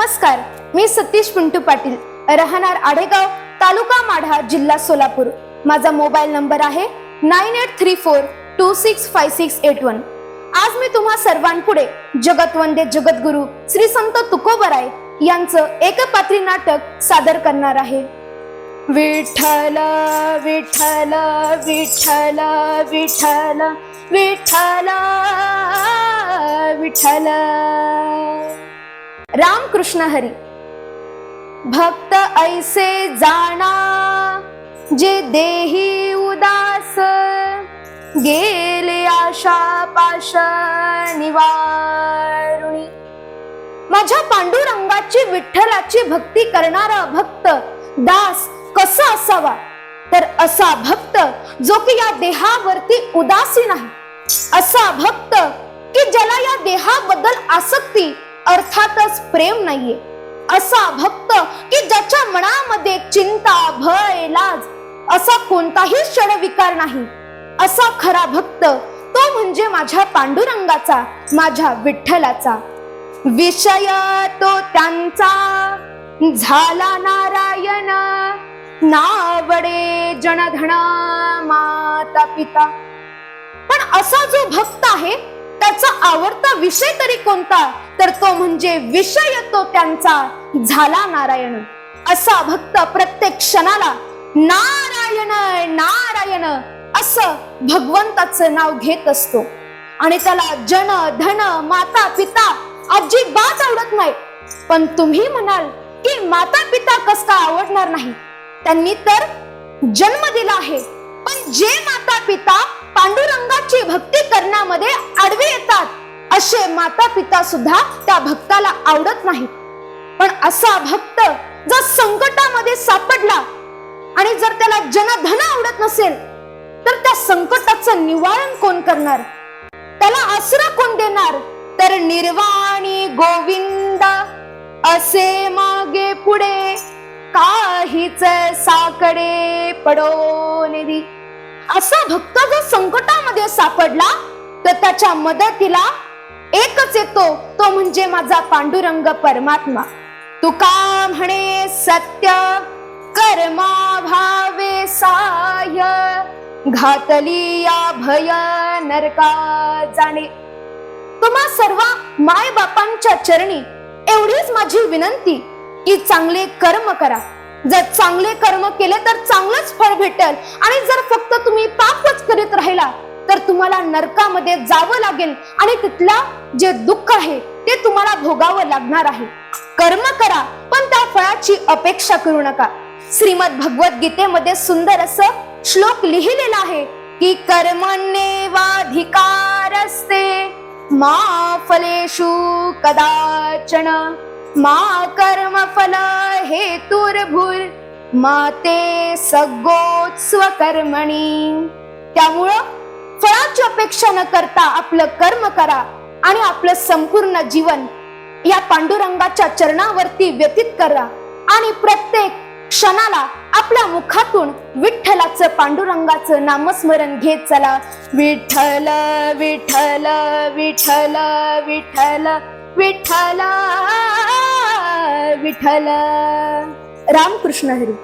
नमस्कार, मी सतीश पिंटू पाटील, राहणार आडेगाव, तालुका माढा, जिल्हा सोलापूर. माझा मोबाईल नंबर आहे 9834265681. आज मी तुम्हा सर्वांपुढे जगतवंदे जगद्गुरु श्री संत तुकोबराय यांचं एकपात्री नाटक सादर करणार आहे. विठ्ठल विठ्ठल विठ्ठल विठ्ठल विठ्ठल विठ्ठल. रामकृष्ण हरी. भक्त ऐसे जाणा जे देही उदास, गेले आशा पाश निवारुणी. माझ्या पांडुरंगाची विठ्ठलाची भक्ती करणारा भक्त दास कसा असावा? तर असा भक्त जो की या देहावरती उदासीन आहे, असा भक्त की ज्याला या देहाबद्दल आसक्ती अर्थातच प्रेम नाहीये, असा भक्त की ज्याच्या मनामध्ये चिंता, भय, लाज असा कोणताही क्षणविकार नाही, असा खरा भक्त तो म्हणजे माझ्या पांडुरंगाचा, माझ्या विठ्ठलाचा. विषय तो त्यांचा झाला नारायण, नावडे जनधन माता पिता. पण असा जो भक्त आहे त्याचा आवडता विषय तरी कोणता? तर तो म्हणजे विषय तो त्यांचा झाला नारायण. असा भक्त प्रत्येक क्षणाला नारायण नारायण असं भगवंताचं नाव घेत असतो आणि त्याला जन धन माता पिता अजिबात आवडत नाही. पण तुम्ही म्हणाल की माता पिता कस का आवडणार नाही? त्यांनी तर जन्म दिला आहे. पण जे माता पिता पांडुरंगाची भक्ती करण्यामध्ये आडवे येतात, असे माता पिता सुद्धा त्या भक्ताला आवडत नाही. पण असा भक्त जर संकटामध्ये सापडला आणि जर त्याला जनधन आवडत नसेल, तर त्या संकटाचं निवारण कोण करणार? त्याला आसरा कोण देणार? तर निर्वाणी गोविंद असे मागे पुढे, काहीच साकडे पडो निधी. असा भक्त जर संकटामध्ये सापडला तर त्याच्या मदतीला एकच येतो, तो म्हणजे माझा पांडुरंग परमात्मा. तुका म्हणे सत्य कर्मा भावे साह्य, घातली या भय नरका जाणे. तुम्हा सर्व माय बापांच्या चरणी एवढीच माझी विनंती की चांगले कर्म करा. जर चांगले कर्म केले तर चांगलंच फळ भेटेल, आणि जर फक्त तुम्ही पापच करीत राहिला तर तुम्हाला नरकामध्ये जावं लागेल आणि तिथला जे दुःख आहे ते तुम्हाला भोगावं लागणार आहे. कर्म करा पण त्या फळाची अपेक्षा करू नका. श्रीमद भगवत गीतेमध्ये सुंदर असं श्लोक लिहिलेला आहे की कर्मण्येवाधिकारस्ते मा फलेषु कदाचन, मा कर्म फल हेतुर्भुर मा ते सगोत्स्व कर्मणी. त्यामुळं फळाची अपेक्षा न करता आपलं कर्म करा आणि आपलं संपूर्ण जीवन या पांडुरंगाच्या चरणावरती व्यतीत करा आणि प्रत्येक क्षणाला आपल्या मुखातून विठ्ठलाचं, पांडुरंगाचं नामस्मरण घेत चला. विठ्ठल विठ्ठल विठ्ठल विठ्ठल विठ्ठल विठ्ठल. रामकृष्ण हरी.